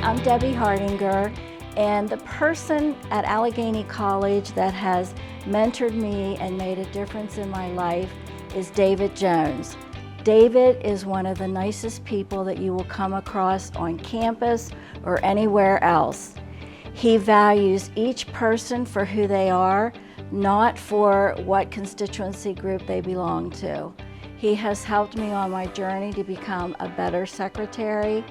I'm Debbie Hardinger, and the person at Allegheny College that has mentored me and made a difference in my life is David Jones. David is one of the nicest people that you will come across on campus or anywhere else. He values each person for who they are, not for what constituency group they belong to. He has helped me on my journey to become a better secretary.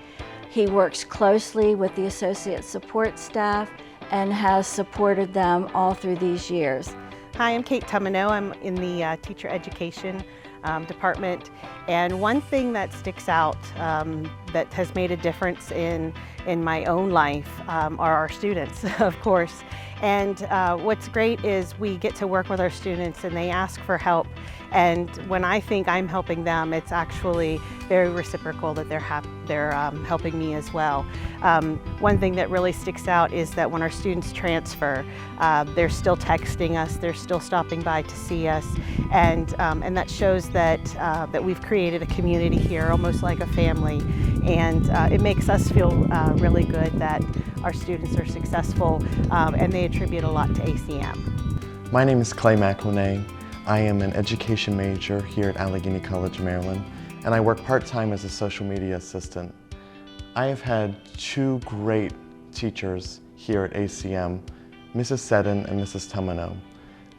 He works closely with the associate support staff and has supported them all through these years. Hi, I'm Kate Tumino. I'm in the teacher education department, and one thing that sticks out that has made a difference in my own life are our students, of course. And what's great is we get to work with our students and they ask for help, and when I think I'm helping them, it's actually very reciprocal that they're helping me as well. One thing that really sticks out is that when our students transfer, they're still texting us, they're still stopping by to see us, and that shows that we've created a community here, almost like a family, and it makes us feel really good that our students are successful, and they attribute a lot to ACM. My name is Clay McElnay. I am an education major here at Allegheny College, Maryland, and I work part-time as a social media assistant. I have had two great teachers here at ACM, Mrs. Seddon and Mrs. Tumino.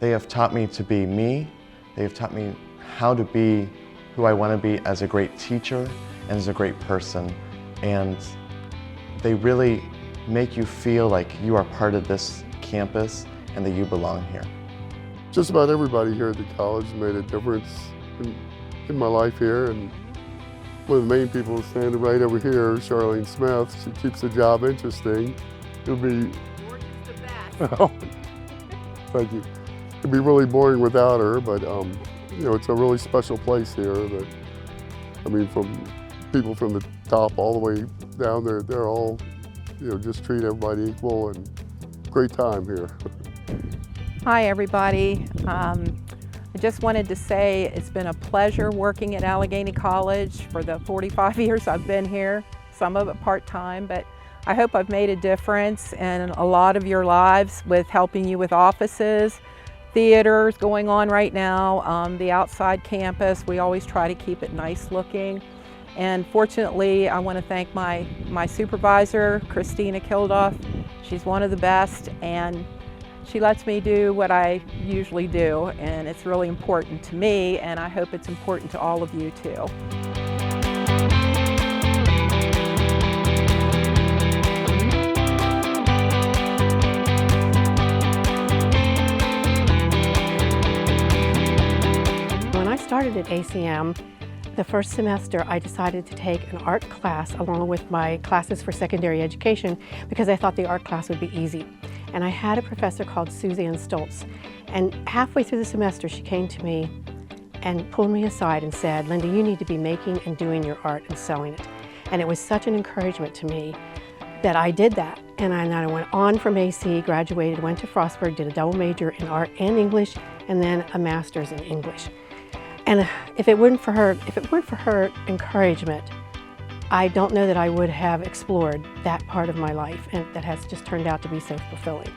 They have taught me to be me. They have taught me how to be who I want to be as a great teacher and as a great person. And they really make you feel like you are part of this campus and that you belong here. Just about everybody here at the college made a difference in my life here, and one of the main people standing right over here, Charlene Smith. She keeps the job interesting. It'll be oh, thank you. It'd be really boring without her, but you know, it's a really special place here. That I mean, from people from the top all the way down there, they're all, you know, just treat everybody equal, and great time here. Hi everybody. I just wanted to say it's been a pleasure working at Allegheny College for the 45 years I've been here, some of it part-time, but I hope I've made a difference in a lot of your lives with helping you with offices, theaters going on right now, the outside campus. We always try to keep it nice looking. And fortunately, I want to thank my supervisor, Christina Kilduff. She's one of the best, and she lets me do what I usually do, and it's really important to me, and I hope it's important to all of you too. When I started at ACM, the first semester I decided to take an art class along with my classes for secondary education because I thought the art class would be easy. And I had a professor called Suzanne Stoltz, and halfway through the semester she came to me and pulled me aside and said, "Linda, you need to be making and doing your art and selling it." And it was such an encouragement to me that I did that. And I went on from AC, graduated, went to Frostburg, did a double major in art and English, and then a master's in English. And if it weren't for her encouragement, I don't know that I would have explored that part of my life, and that has just turned out to be so fulfilling.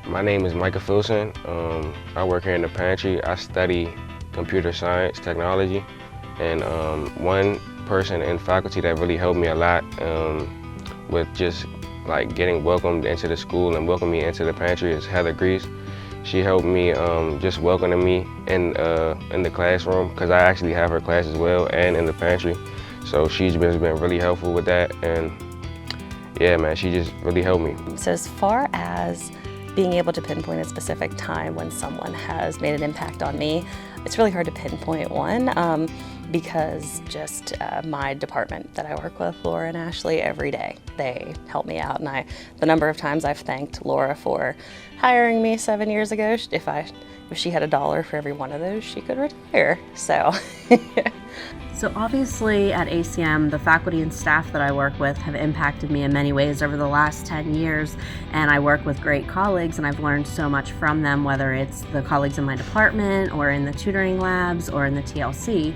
My name is Micah Filson. I work here in the pantry. I study computer science technology, and one person in faculty that really helped me a lot with just like getting welcomed into the school and welcoming me into the pantry is Heather Grease. She helped me just welcoming me in the classroom, because I actually have her class as well and in the pantry. So she's been really helpful with that, and yeah, man, she just really helped me. So as far as being able to pinpoint a specific time when someone has made an impact on me, it's really hard to pinpoint one because just my department that I work with, Laura and Ashley, every day, they help me out. And the number of times I've thanked Laura for hiring me 7 years ago, if she had $1 for every one of those, she could retire, so. So obviously at ACM, the faculty and staff that I work with have impacted me in many ways over the last 10 years, and I work with great colleagues and I've learned so much from them, whether it's the colleagues in my department or in the tutoring labs or in the TLC.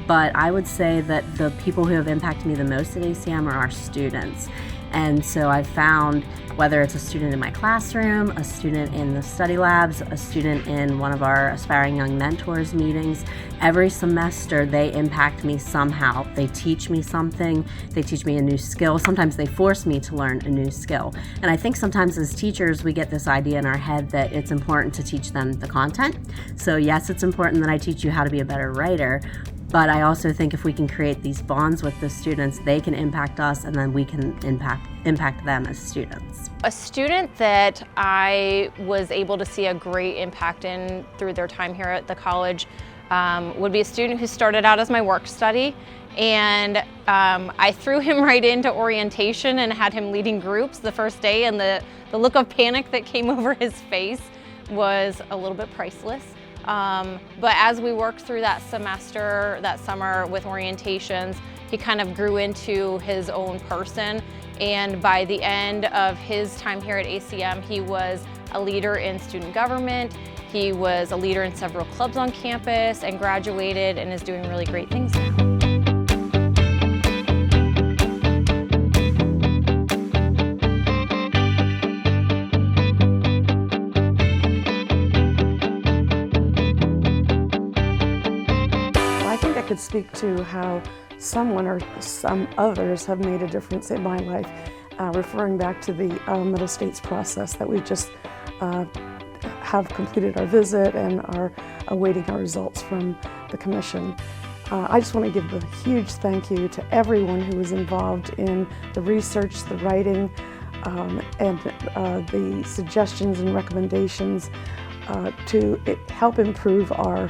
But I would say that the people who have impacted me the most at ACM are our students. And so I found, whether it's a student in my classroom, a student in the study labs, a student in one of our Aspiring Young Mentors meetings, every semester they impact me somehow. They teach me something, they teach me a new skill. Sometimes they force me to learn a new skill. And I think sometimes as teachers we get this idea in our head that it's important to teach them the content. So yes, it's important that I teach you how to be a better writer, but I also think if we can create these bonds with the students, they can impact us, and then we can impact them as students. A student that I was able to see a great impact in through their time here at the college would be a student who started out as my work study, and I threw him right into orientation and had him leading groups the first day, and the look of panic that came over his face was a little bit priceless. But as we worked through that semester, that summer with orientations, he kind of grew into his own person. And by the end of his time here at ACM, he was a leader in student government. He was a leader in several clubs on campus and graduated and is doing really great things now. I could speak to how someone or some others have made a difference in my life, referring back to the Middle States process that we just have completed our visit and are awaiting our results from the commission. I just want to give a huge thank you to everyone who was involved in the research, the writing, and the suggestions and recommendations to help improve our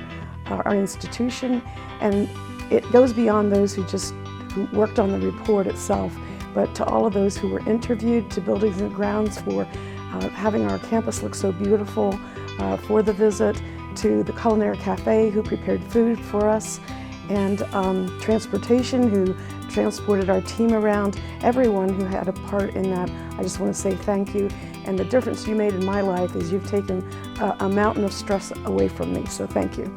institution. And it goes beyond those who worked on the report itself, but to all of those who were interviewed, to Buildings and Grounds for having our campus look so beautiful for the visit, to the Culinary Cafe who prepared food for us, and transportation who transported our team around. Everyone who had a part in that, I just want to say thank you. And the difference you made in my life is you've taken a mountain of stress away from me, so thank you.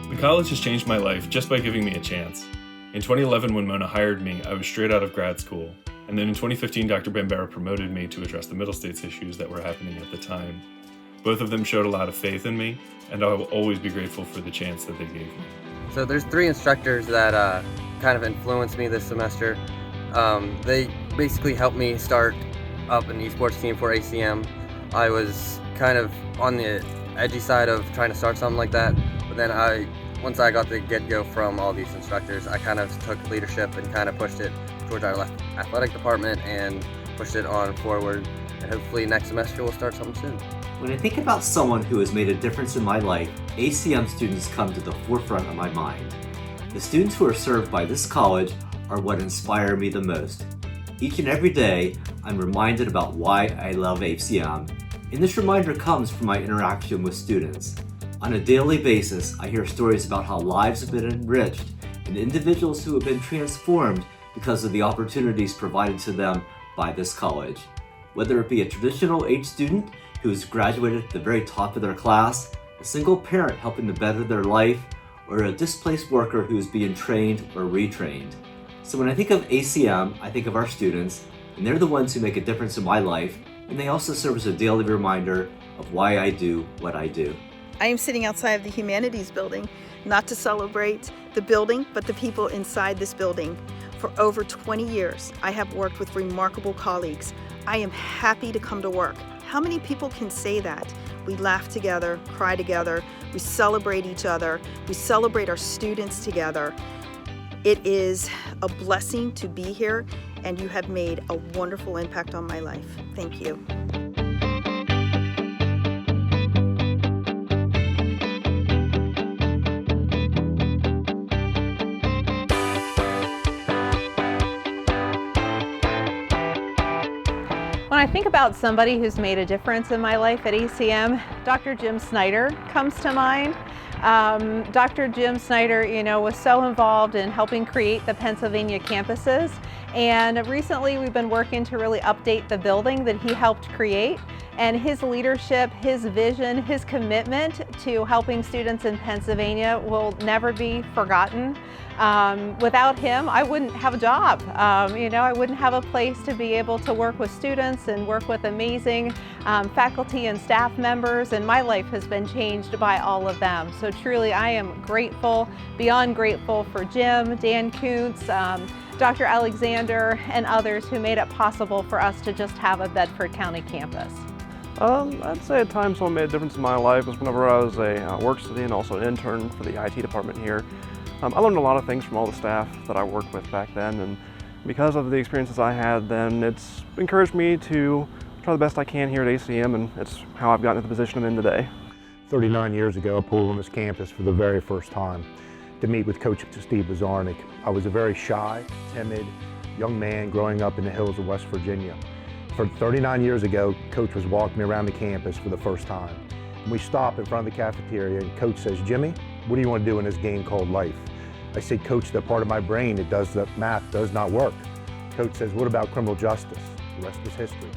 The college has changed my life just by giving me a chance. In 2011, when Mona hired me, I was straight out of grad school. And then in 2015, Dr. Bambera promoted me to address the Middle States issues that were happening at the time. Both of them showed a lot of faith in me, and I will always be grateful for the chance that they gave me. So there's 3 instructors that kind of influenced me this semester. They basically helped me start up an esports team for ACM. I was kind of on the edgy side of trying to start something like that, but then once I got the get-go from all these instructors, I kind of took leadership and kind of pushed it towards our athletic department and pushed it on forward, and hopefully next semester we'll start something soon. When I think about someone who has made a difference in my life, ACM students come to the forefront of my mind. The students who are served by this college are what inspire me the most. Each and every day, I'm reminded about why I love ACM, and this reminder comes from my interaction with students. On a daily basis, I hear stories about how lives have been enriched and individuals who have been transformed because of the opportunities provided to them by this college. Whether it be a traditional age student who's graduated at the very top of their class, a single parent helping to better their life, or a displaced worker who is being trained or retrained. So when I think of ACM, I think of our students, and they're the ones who make a difference in my life, and they also serve as a daily reminder of why I do what I do. I am sitting outside of the Humanities building, not to celebrate the building, but the people inside this building. For over 20 years, I have worked with remarkable colleagues. I am happy to come to work. How many people can say that? We laugh together, cry together, we celebrate each other, we celebrate our students together. It is a blessing to be here, and you have made a wonderful impact on my life. Thank you. When I think about somebody who's made a difference in my life at ACM, Dr. Jim Snyder comes to mind. Dr. Jim Snyder, was so involved in helping create the Pennsylvania campuses, and recently we've been working to really update the building that he helped create. And his leadership, his vision, his commitment to helping students in Pennsylvania will never be forgotten. Without him, I wouldn't have a job. I wouldn't have a place to be able to work with students and work with amazing faculty and staff members, and my life has been changed by all of them. So truly, I am grateful, beyond grateful for Jim, Dan Kuntz, Dr. Alexander, and others who made it possible for us to just have a Bedford County campus. I'd say at times what made a difference in my life was whenever I was a work study and also an intern for the IT department here. I learned a lot of things from all the staff that I worked with back then, and because of the experiences I had then, it's encouraged me to try the best I can here at ACM, and it's how I've gotten to the position I'm in today. 39 years ago, I pulled on this campus for the very first time to meet with Coach Steve Bazarnik. I was a very shy, timid young man growing up in the hills of West Virginia. For 39 years ago, Coach was walking me around the campus for the first time. We stop in front of the cafeteria and Coach says, "Jimmy, what do you want to do in this game called life?" I said, "Coach, the part of my brain that does the math does not work." Coach says, "What about criminal justice?" The rest is history.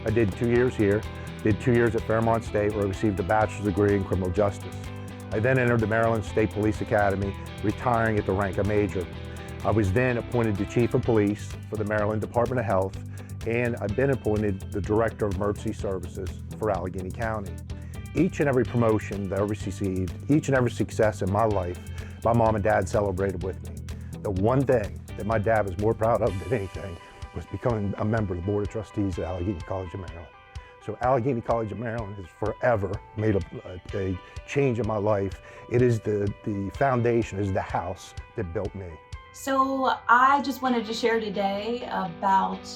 I did 2 years here, did 2 years at Fairmont State where I received a bachelor's degree in criminal justice. I then entered the Maryland State Police Academy, retiring at the rank of major. I was then appointed the Chief of Police for the Maryland Department of Health, and I've been appointed the Director of Emergency Services for Allegheny County. Each and every promotion that I received, each and every success in my life, my mom and dad celebrated with me. The one thing that my dad was more proud of than anything was becoming a member of the Board of Trustees at Allegheny College of Maryland. So Allegheny College of Maryland has forever made a change in my life. It is the foundation, it is the house that built me. So I just wanted to share today about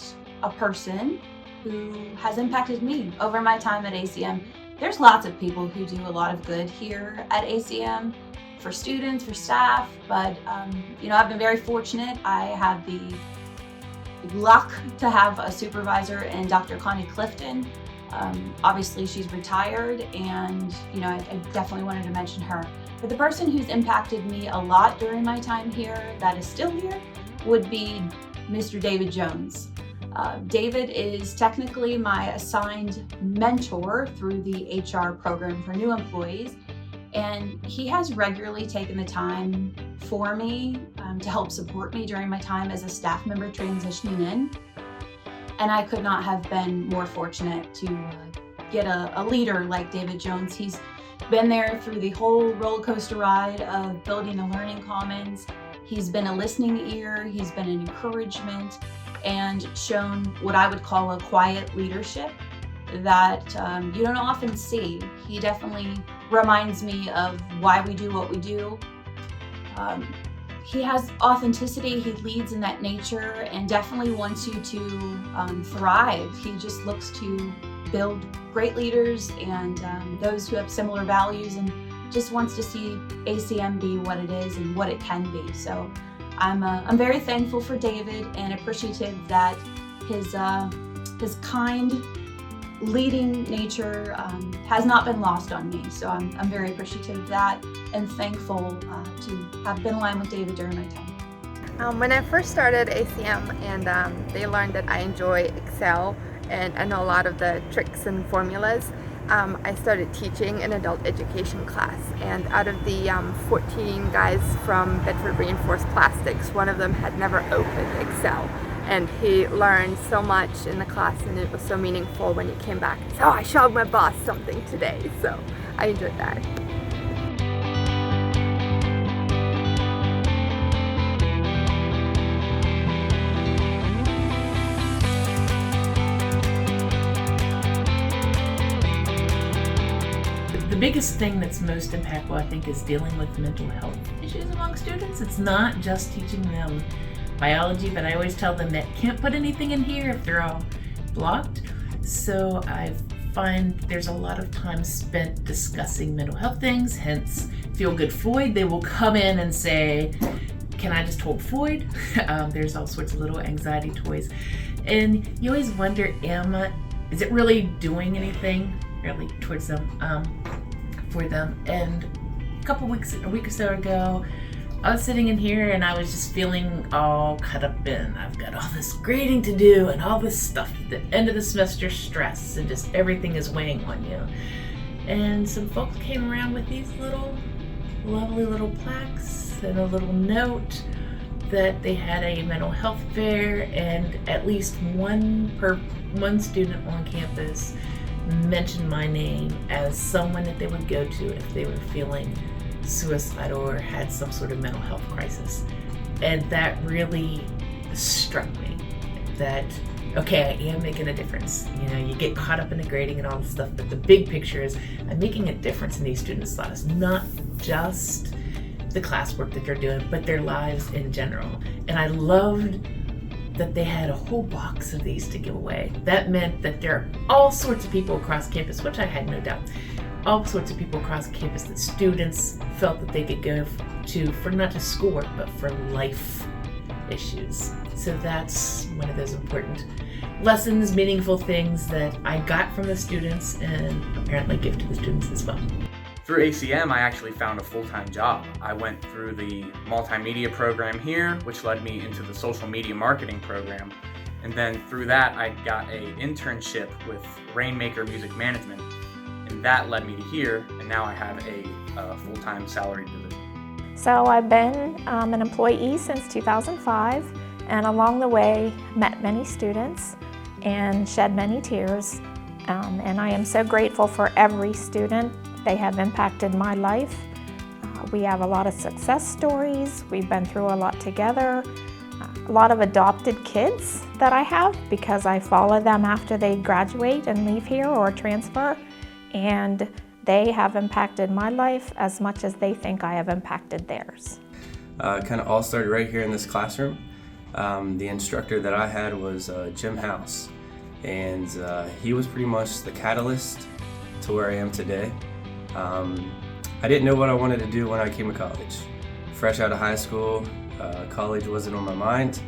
a person who has impacted me over my time at ACM. There's lots of people who do a lot of good here at ACM, for students, for staff, but I've been very fortunate. I have the luck to have a supervisor in Dr. Connie Clifton. Obviously she's retired, and I definitely wanted to mention her. But the person who's impacted me a lot during my time here, that is still here, would be Mr. David Jones. David is technically my assigned mentor through the HR program for new employees, and he has regularly taken the time for me to help support me during my time as a staff member transitioning in. And I could not have been more fortunate to get a leader like David Jones. He's been there through the whole roller coaster ride of building a learning commons. He's been a listening ear, he's been an encouragement, and shown what I would call a quiet leadership that you don't often see. He definitely reminds me of why we do what we do. He has authenticity, he leads in that nature, and definitely wants you to thrive. He just looks to build great leaders and those who have similar values, and just wants to see ACM be what it is and what it can be. So I'm very thankful for David and appreciative that his kind, leading nature has not been lost on me. So I'm very appreciative of that and thankful to have been aligned with David during my time. When I first started ACM and they learned that I enjoy Excel and I know a lot of the tricks and formulas, I started teaching an adult education class, and out of the 14 guys from Bedford Reinforced Plastics, one of them had never opened Excel. And he learned so much in the class, and it was so meaningful when he came back and said, "Oh, I showed my boss something today." So I enjoyed that. The biggest thing that's most impactful, I think, is dealing with mental health issues among students. It's not just teaching them biology, but I always tell them that can't put anything in here if they're all blocked. So I find there's a lot of time spent discussing mental health things, hence Feel Good Floyd. They will come in and say, "Can I just hold Floyd?" There's all sorts of little anxiety toys. And you always wonder, is it really doing anything really towards them, for them? And a week or so ago, I was sitting in here and I was just feeling all cut up in. I've got all this grading to do and all this stuff, the end of the semester stress, and just everything is weighing on you. And some folks came around with these little, lovely little plaques and a little note that they had a mental health fair, and at least one student on campus mentioned my name as someone that they would go to if they were feeling suicidal or had some sort of mental health crisis. And that really struck me that, okay, I am making a difference. You know, you get caught up in the grading and all this stuff, but the big picture is I'm making a difference in these students' lives, not just the classwork that they're doing, but their lives in general. And I loved that they had a whole box of these to give away. That meant that there are all sorts of people across campus, which I had no doubt, all sorts of people across campus that students felt that they could go to for not just schoolwork, but for life issues. So that's one of those important lessons, meaningful things that I got from the students and apparently give to the students as well. Through ACM, I actually found a full-time job. I went through the multimedia program here, which led me into the social media marketing program. And then through that, I got an internship with Rainmaker Music Management. And that led me to here, and now I have a full-time salaried position. So I've been an employee since 2005, and along the way met many students and shed many tears. And I am so grateful for every student. They have impacted my life. We have a lot of success stories. We've been through a lot together. A lot of adopted kids that I have because I follow them after they graduate and leave here or transfer. And they have impacted my life as much as they think I have impacted theirs. Kind of all started right here in this classroom. The instructor that I had was Jim House, and he was pretty much the catalyst to where I am today. I didn't know what I wanted to do when I came to college. Fresh out of high school, college wasn't on my mind,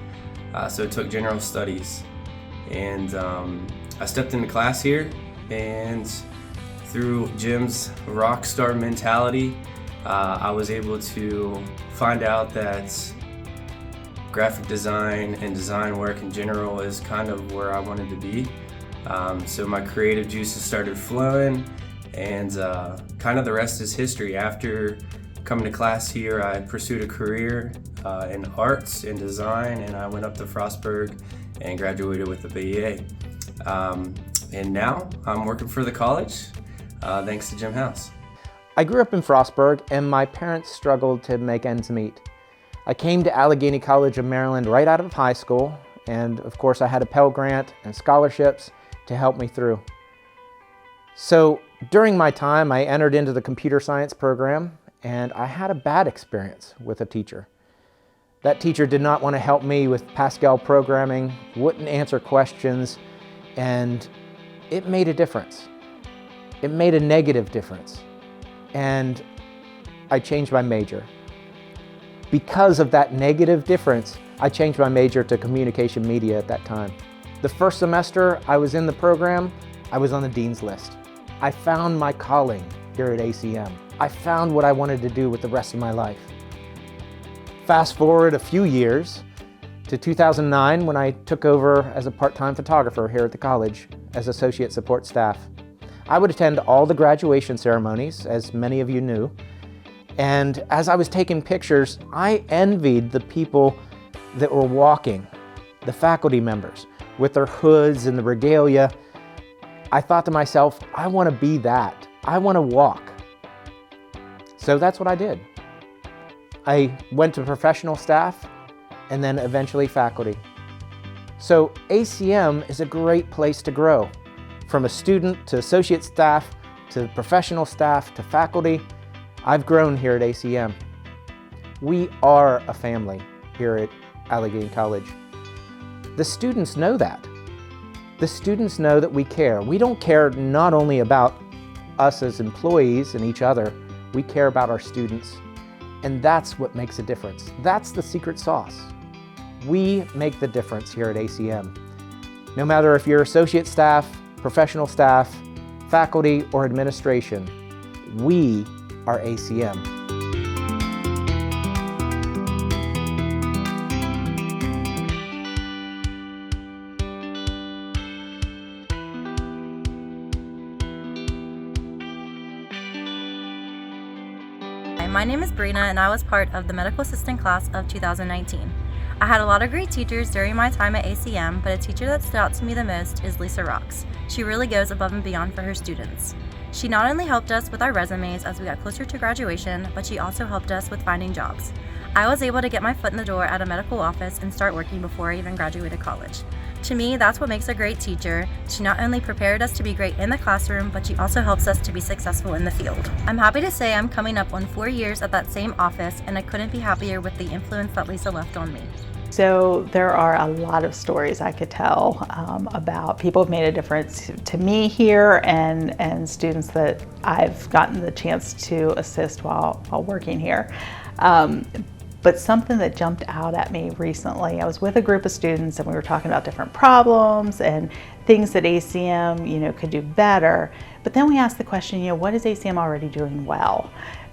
so I took general studies. And I stepped into class here, and through Jim's rock star mentality, I was able to find out that graphic design and design work in general is kind of where I wanted to be. So my creative juices started flowing, and kind of the rest is history. After coming to class here, I pursued a career in arts and design, and I went up to Frostburg and graduated with a BA. And now I'm working for the college, thanks to Jim House. I grew up in Frostburg, and my parents struggled to make ends meet. I came to Allegheny College of Maryland right out of high school, and of course I had a Pell Grant and scholarships to help me through. So during my time, I entered into the computer science program, and I had a bad experience with a teacher. That teacher did not want to help me with Pascal programming, wouldn't answer questions, and it made a difference. It made a negative difference, and I changed my major. Because of that negative difference, I changed my major to communication media at that time. The first semester I was in the program, I was on the dean's list. I found my calling here at ACM. I found what I wanted to do with the rest of my life. Fast forward a few years to 2009 when I took over as a part-time photographer here at the college as associate support staff. I would attend all the graduation ceremonies, as many of you knew, and as I was taking pictures, I envied the people that were walking, the faculty members, with their hoods and the regalia. I thought to myself, I want to be that. I want to walk. So that's what I did. I went to professional staff and then eventually faculty. So ACM is a great place to grow. From a student to associate staff to professional staff to faculty, I've grown here at ACM. We are a family here at Allegheny College. The students know that. The students know that we care. We don't care not only about us as employees and each other, we care about our students. And that's what makes a difference. That's the secret sauce. We make the difference here at ACM. No matter if you're associate staff, professional staff, faculty, or administration, we are ACM. My name is Brina and I was part of the medical assistant class of 2019. I had a lot of great teachers during my time at ACM, but a teacher that stood out to me the most is Lisa Rocks. She really goes above and beyond for her students. She not only helped us with our resumes as we got closer to graduation, but she also helped us with finding jobs. I was able to get my foot in the door at a medical office and start working before I even graduated college. To me, that's what makes a great teacher. She not only prepared us to be great in the classroom, but she also helps us to be successful in the field. I'm happy to say I'm coming up on 4 years at that same office, and I couldn't be happier with the influence that Lisa left on me. So there are a lot of stories I could tell about people who've made a difference to me here and students that I've gotten the chance to assist while working here. But something that jumped out at me recently, I was with a group of students and we were talking about different problems and things that ACM, could do better. But then we asked the question, what is ACM already doing well?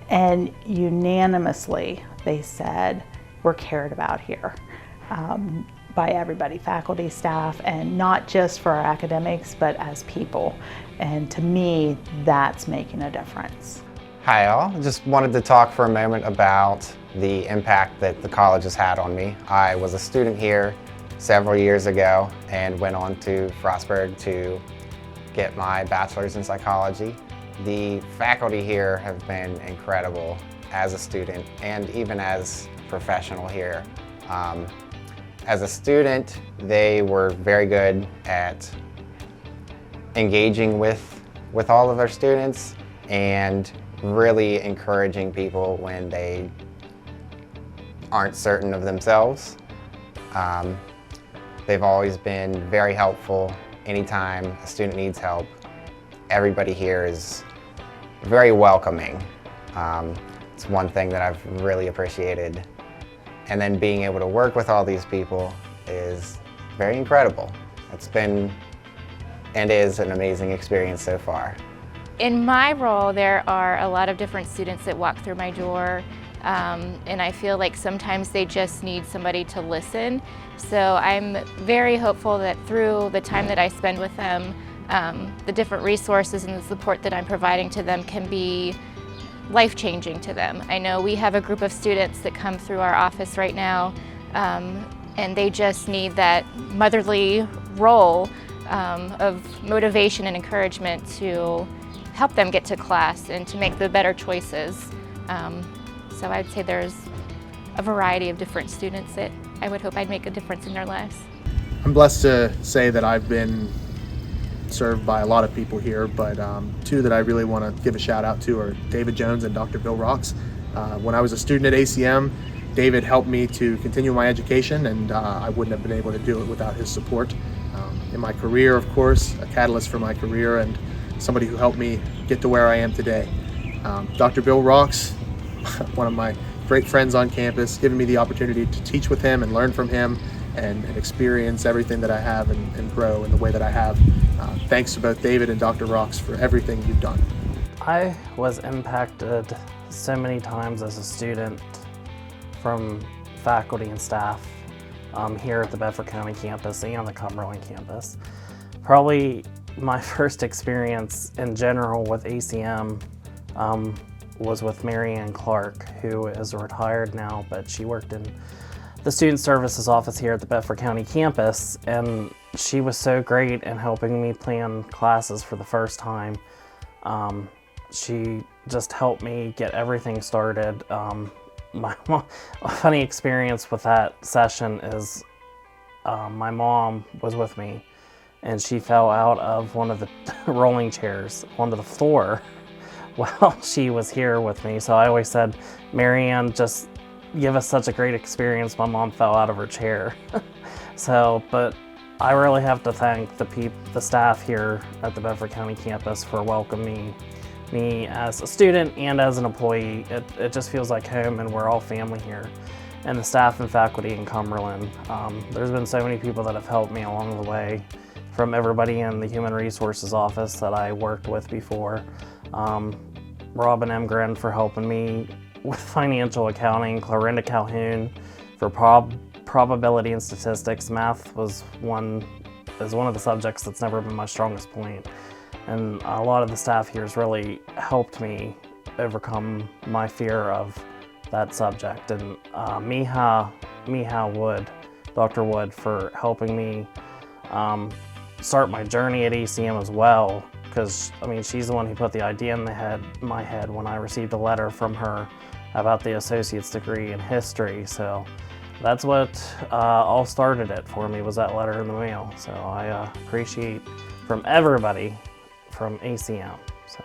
And unanimously, they said, we're cared about here by everybody, faculty, staff, and not just for our academics, but as people. And to me, that's making a difference. Hi all, just wanted to talk for a moment about the impact that the college has had on me. I was a student here several years ago and went on to Frostburg to get my bachelor's in psychology. The faculty here have been incredible as a student and even as a professional here. As a student, they were very good at engaging with all of their students and really encouraging people when they aren't certain of themselves. They've always been very helpful anytime a student needs help. Everybody here is very welcoming. It's one thing that I've really appreciated. And then being able to work with all these people is very incredible. It's been and is an amazing experience so far. In my role, there are a lot of different students that walk through my door, and I feel like sometimes they just need somebody to listen. So I'm very hopeful that through the time that I spend with them, the different resources and the support that I'm providing to them can be life-changing to them. I know we have a group of students that come through our office right now, and they just need that motherly role of motivation and encouragement to help them get to class and to make the better choices. So I'd say there's a variety of different students that I would hope I'd make a difference in their lives. I'm blessed to say that I've been served by a lot of people here, but two that I really want to give a shout out to are David Jones and Dr. Bill Rocks. When I was a student at ACM, David helped me to continue my education, and I wouldn't have been able to do it without his support. In my career, of course, a catalyst for my career and somebody who helped me get to where I am today. Dr. Bill Rocks, one of my great friends on campus, giving me the opportunity to teach with him and learn from him and experience everything that I have and grow in the way that I have. Thanks to both David and Dr. Rocks for everything you've done. I was impacted so many times as a student from faculty and staff here at the Bedford County campus and the Cumberland campus. Probably my first experience in general with ACM was with Mary Ann Clark, who is retired now, but she worked in the Student Services office here at the Bedford County campus, and she was so great in helping me plan classes for the first time. She just helped me get everything started. A funny experience with that session is my mom was with me and she fell out of one of the rolling chairs onto the floor while she was here with me. So I always said, Mary Ann, just give us such a great experience. My mom fell out of her chair. But I really have to thank the staff here at the Bedford County campus for welcoming me as a student and as an employee. It just feels like home, and we're all family here. And the staff and faculty in Cumberland. There's been so many people that have helped me along the way, from everybody in the Human Resources office that I worked with before. Robin Emgren for helping me with financial accounting, Clarinda Calhoun for probability and statistics. Math is one of the subjects that's never been my strongest point. And a lot of the staff here has really helped me overcome my fear of that subject. And Miha Wood, Dr. Wood, for helping me start my journey at ACM as well, because I mean, she's the one who put the idea in my head when I received a letter from her about the associate's degree in history. So that's what all started it for me, was that letter in the mail. So I appreciate from everybody from ACM. So.